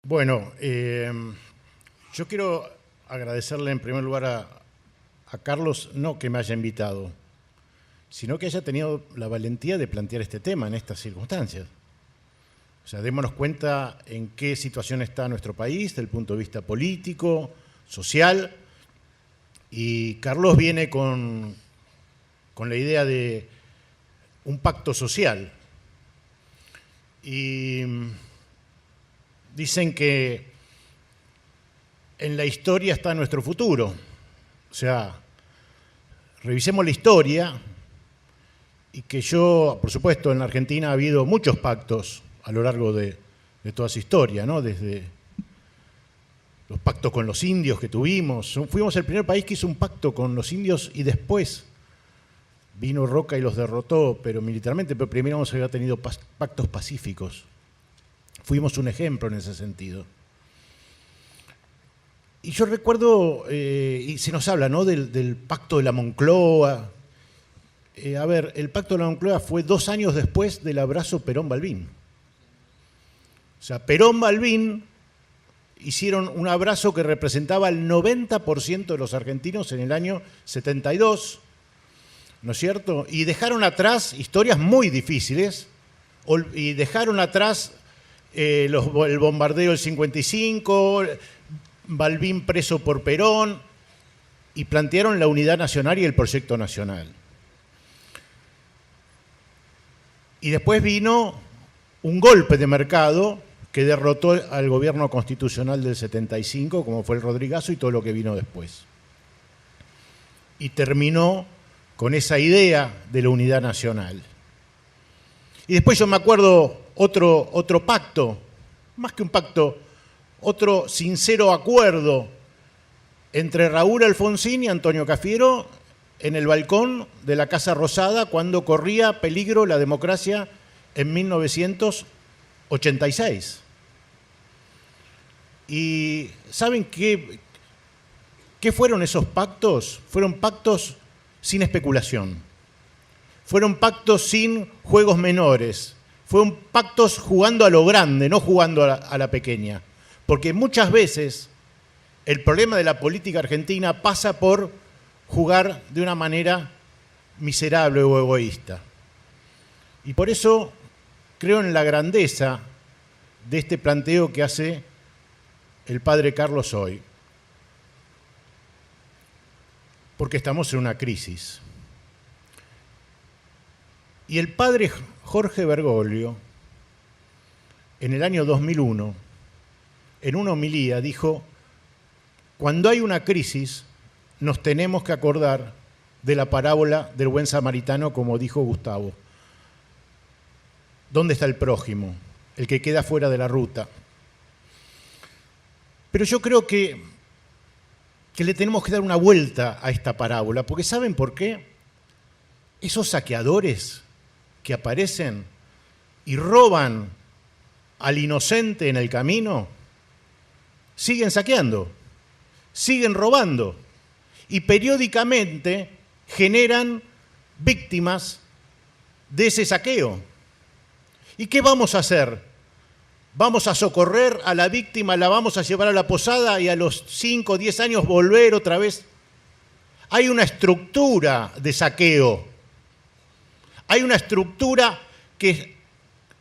Bueno, yo quiero agradecerle en primer lugar a Carlos, no que me haya invitado, sino que haya tenido la valentía de plantear este tema en estas circunstancias. O sea, démonos cuenta en qué situación está nuestro país desde el punto de vista político, social, y Carlos viene con la idea de un pacto social. Y dicen que en la historia está nuestro futuro. O sea, revisemos la historia y que por supuesto, en la Argentina ha habido muchos pactos a lo largo de toda su historia, ¿no? Desde los pactos con los indios que tuvimos. Fuimos el primer país que hizo un pacto con los indios y después vino Roca y los derrotó, pero militarmente, pero primero hemos había tenido pactos pacíficos. Fuimos un ejemplo en ese sentido. Y yo recuerdo, y se nos habla, ¿no?, del pacto de la Moncloa. A ver, el pacto de la Moncloa fue 2 años después del abrazo Perón-Balbín. O sea, Perón-Balbín hicieron un abrazo que representaba el 90% de los argentinos en el año 72, ¿no es cierto? Y dejaron atrás historias muy difíciles, y dejaron atrás el bombardeo del 55, Balbín preso por Perón, y plantearon la unidad nacional y el proyecto nacional. Y después vino un golpe de mercado que derrotó al gobierno constitucional del 75, como fue el Rodrigazo y todo lo que vino después. Y terminó con esa idea de la unidad nacional. Y después yo me acuerdo otro pacto, más que un pacto, otro sincero acuerdo entre Raúl Alfonsín y Antonio Cafiero en el balcón de la Casa Rosada cuando corría peligro la democracia en 1986. ¿Y saben qué fueron esos pactos? Fueron pactos sin especulación. Fueron pactos sin juegos menores. Fueron pactos jugando a lo grande, no jugando a la pequeña. Porque muchas veces el problema de la política argentina pasa por jugar de una manera miserable o egoísta. Y por eso creo en la grandeza de este planteo que hace el padre Carlos hoy. Porque estamos en una crisis. Y el padre Jorge Bergoglio, en el año 2001, en una homilía dijo: cuando hay una crisis, nos tenemos que acordar de la parábola del buen samaritano, como dijo Gustavo. ¿Dónde está el prójimo? El que queda fuera de la ruta. Pero yo creo que le tenemos que dar una vuelta a esta parábola, porque ¿saben por qué? Esos saqueadores que aparecen y roban al inocente en el camino, siguen saqueando, siguen robando y periódicamente generan víctimas de ese saqueo. ¿Y qué vamos a hacer? ¿Vamos a socorrer a la víctima, la vamos a llevar a la posada y a los 5 o 10 años volver otra vez? Hay una estructura de saqueo. Hay una estructura que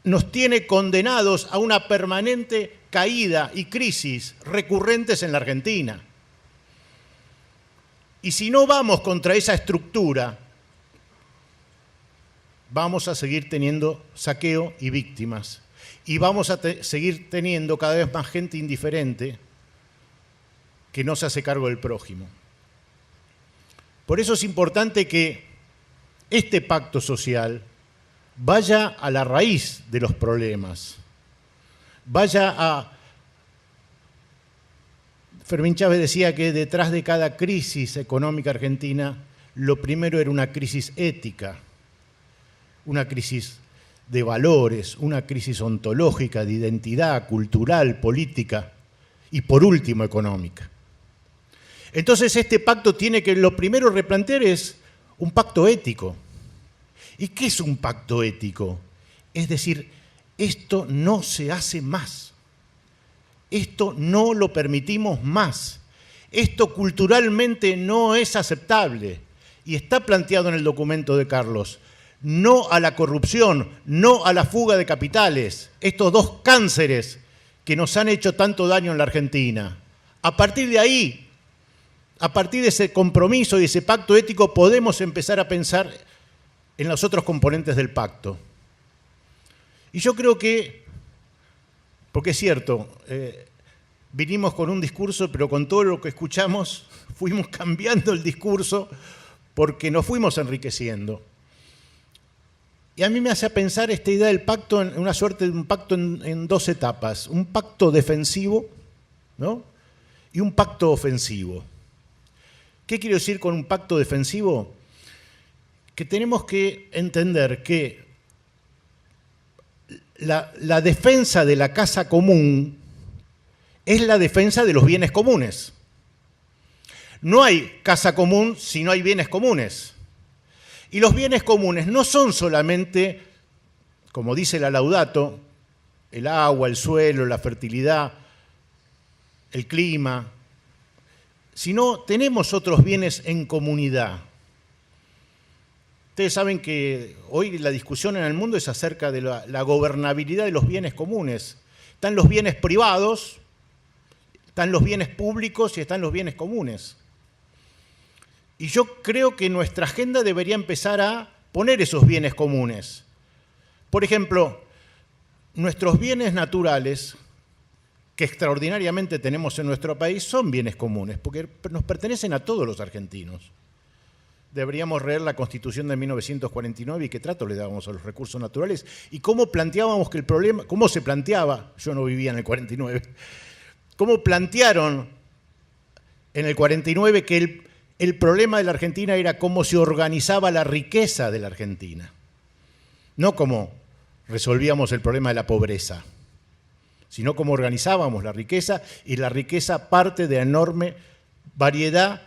nos tiene condenados a una permanente caída y crisis recurrentes en la Argentina. Y si no vamos contra esa estructura, vamos a seguir teniendo saqueo y víctimas. Y vamos a seguir teniendo cada vez más gente indiferente que no se hace cargo del prójimo. Por eso es importante que este pacto social vaya a la raíz de los problemas. Vaya a... Fermín Chávez decía que detrás de cada crisis económica argentina, lo primero era una crisis ética, una crisis de valores, una crisis ontológica, de identidad, cultural, política y, por último, económica. Entonces, este pacto tiene que, lo primero replantear es un pacto ético. ¿Y qué es un pacto ético? Es decir, esto no se hace más. Esto no lo permitimos más. Esto culturalmente no es aceptable. Y está planteado en el documento de Carlos. No a la corrupción, no a la fuga de capitales. Estos dos cánceres que nos han hecho tanto daño en la Argentina. A partir de ahí, a partir de ese compromiso y ese pacto ético, podemos empezar a pensar en los otros componentes del pacto. Y yo creo que, porque es cierto, vinimos con un discurso, pero con todo lo que escuchamos fuimos cambiando el discurso porque nos fuimos enriqueciendo. Y a mí me hace pensar esta idea del pacto en una suerte de un pacto en dos etapas. Un pacto defensivo, ¿no? Y un pacto ofensivo. ¿Qué quiero decir con un pacto defensivo? Que tenemos que entender que la defensa de la casa común es la defensa de los bienes comunes. No hay casa común si no hay bienes comunes. Y los bienes comunes no son solamente, como dice la Laudato, el agua, el suelo, la fertilidad, el clima, sino tenemos otros bienes en comunidad. Ustedes saben que hoy la discusión en el mundo es acerca de la gobernabilidad de los bienes comunes. Están los bienes privados, están los bienes públicos y están los bienes comunes. Y yo creo que nuestra agenda debería empezar a poner esos bienes comunes. Por ejemplo, nuestros bienes naturales, que extraordinariamente tenemos en nuestro país, son bienes comunes, porque nos pertenecen a todos los argentinos. Deberíamos leer la Constitución de 1949 y qué trato le dábamos a los recursos naturales y cómo planteábamos que el problema, cómo se planteaba, yo no vivía en el 49, cómo plantearon en el 49 que el problema de la Argentina era cómo se organizaba la riqueza de la Argentina, no cómo resolvíamos el problema de la pobreza, sino cómo organizábamos la riqueza, y la riqueza parte de la enorme variedad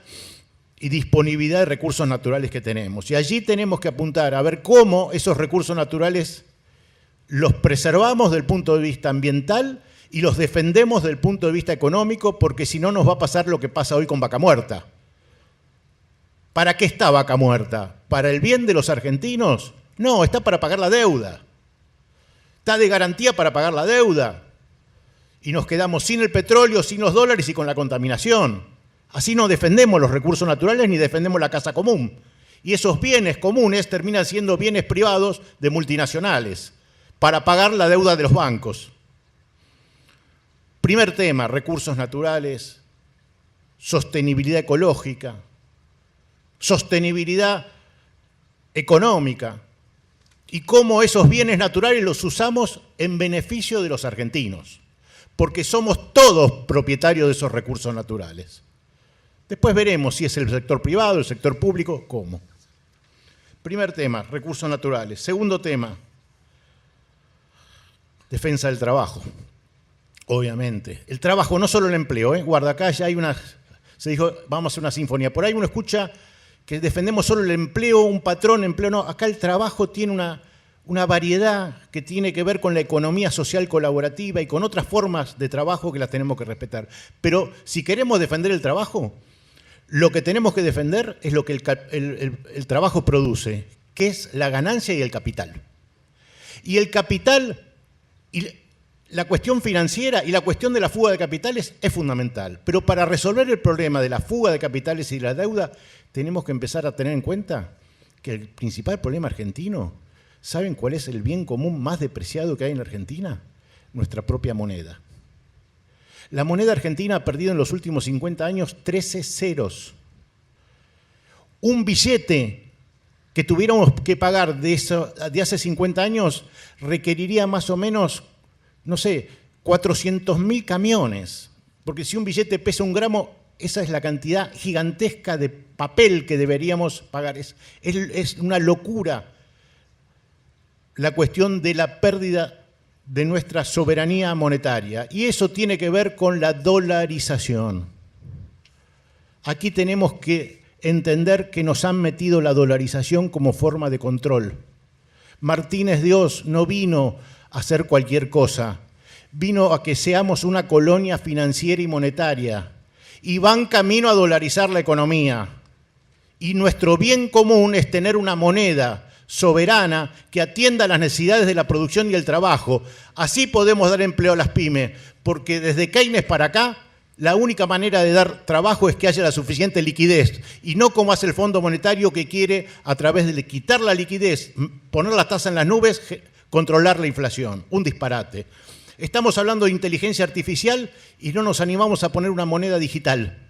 y disponibilidad de recursos naturales que tenemos. Y allí tenemos que apuntar a ver cómo esos recursos naturales los preservamos desde el punto de vista ambiental y los defendemos desde el punto de vista económico, porque si no nos va a pasar lo que pasa hoy con Vaca Muerta. ¿Para qué está Vaca Muerta? ¿Para el bien de los argentinos? No, está para pagar la deuda. Está de garantía para pagar la deuda. Y nos quedamos sin el petróleo, sin los dólares y con la contaminación. Así no defendemos los recursos naturales ni defendemos la casa común. Y esos bienes comunes terminan siendo bienes privados de multinacionales para pagar la deuda de los bancos. Primer tema, recursos naturales, sostenibilidad ecológica, sostenibilidad económica y cómo esos bienes naturales los usamos en beneficio de los argentinos, porque somos todos propietarios de esos recursos naturales. Después veremos si es el sector privado, el sector público, cómo. Primer tema, recursos naturales. Segundo tema, defensa del trabajo, obviamente. El trabajo, no solo el empleo, guarda, acá ya hay se dijo, vamos a hacer una sinfonía. Por ahí uno escucha que defendemos solo el empleo, un patrón, empleo, no. Acá el trabajo tiene una variedad que tiene que ver con la economía social colaborativa y con otras formas de trabajo que las tenemos que respetar. Pero si queremos defender el trabajo, lo que tenemos que defender es lo que el trabajo produce, que es la ganancia y el capital. Y el capital, y la cuestión financiera y la cuestión de la fuga de capitales es fundamental. Pero para resolver el problema de la fuga de capitales y la deuda, tenemos que empezar a tener en cuenta que el principal problema argentino, ¿saben cuál es el bien común más depreciado que hay en la Argentina? Nuestra propia moneda. La moneda argentina ha perdido en los últimos 50 años 13 ceros. Un billete que tuviéramos que pagar de hace 50 años requeriría más o menos, no sé, 400.000 camiones. Porque si un billete pesa 1 gramo, esa es la cantidad gigantesca de papel que deberíamos pagar. Es una locura la cuestión de la pérdida de nuestra soberanía monetaria. Y eso tiene que ver con la dolarización. Aquí tenemos que entender que nos han metido la dolarización como forma de control. Martínez Dios no vino a hacer cualquier cosa. vino a que seamos una colonia financiera y monetaria y van camino a dolarizar la economía. Y nuestro bien común es tener una moneda soberana que atienda las necesidades de la producción y el trabajo. Así podemos dar empleo a las pymes, porque desde Keynes para acá, la única manera de dar trabajo es que haya la suficiente liquidez, y no como hace el Fondo Monetario, que quiere, a través de quitar la liquidez, poner la tasa en las nubes, controlar la inflación. Un disparate. Estamos hablando de inteligencia artificial y no nos animamos a poner una moneda digital,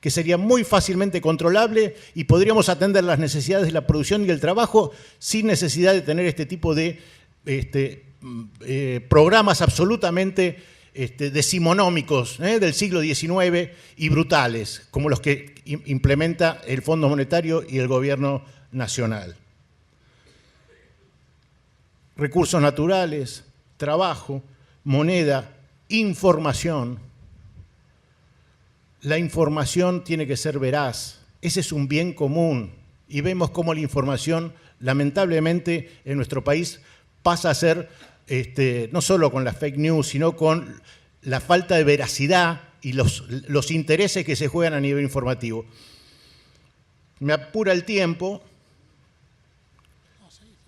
que sería muy fácilmente controlable y podríamos atender las necesidades de la producción y el trabajo sin necesidad de tener este tipo de programas absolutamente decimonómicos del siglo XIX y brutales, como los que implementa el Fondo Monetario y el Gobierno Nacional. Recursos naturales, trabajo, moneda, información. La información tiene que ser veraz. Ese es un bien común. Y vemos cómo la información, lamentablemente, en nuestro país pasa a ser, no solo con las fake news, sino con la falta de veracidad y los intereses que se juegan a nivel informativo. Me apura el tiempo.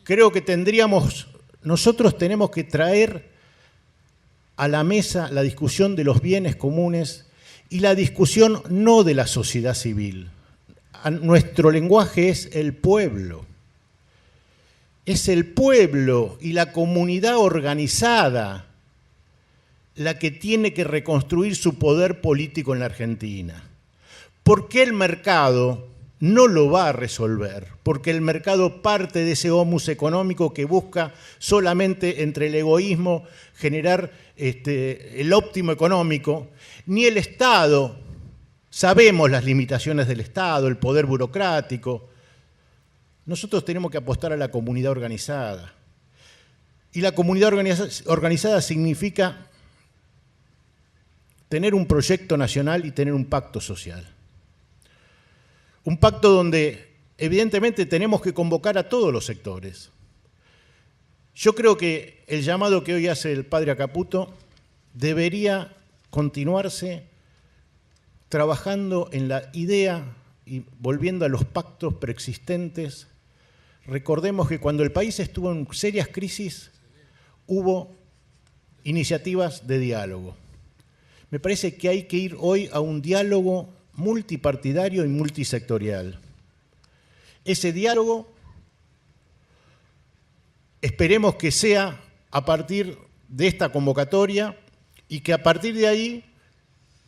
Creo que nosotros tenemos que traer a la mesa la discusión de los bienes comunes y la discusión no de la sociedad civil. Nuestro lenguaje es el pueblo. Es el pueblo y la comunidad organizada la que tiene que reconstruir su poder político en la Argentina. ¿Por qué el mercado no lo va a resolver? Porque el mercado parte de ese humus económico que busca solamente, entre el egoísmo, generar el óptimo económico. Ni el Estado, sabemos las limitaciones del Estado, el poder burocrático. Nosotros tenemos que apostar a la comunidad organizada. Y la comunidad organizada significa tener un proyecto nacional y tener un pacto social. Un pacto donde, evidentemente, tenemos que convocar a todos los sectores. Yo creo que el llamado que hoy hace el padre Acaputo debería continuarse trabajando en la idea y volviendo a los pactos preexistentes. Recordemos que cuando el país estuvo en serias crisis, hubo iniciativas de diálogo. Me parece que hay que ir hoy a un diálogo multipartidario y multisectorial. Ese diálogo esperemos que sea a partir de esta convocatoria y que a partir de ahí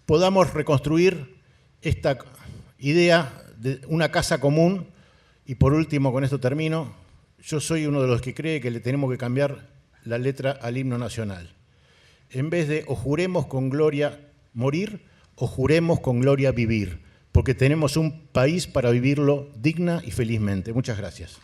podamos reconstruir esta idea de una casa común. Y por último, con esto termino, yo soy uno de los que cree que le tenemos que cambiar la letra al himno nacional. En vez de o juremos con gloria morir o juremos con gloria vivir, porque tenemos un país para vivirlo digna y felizmente. Muchas gracias.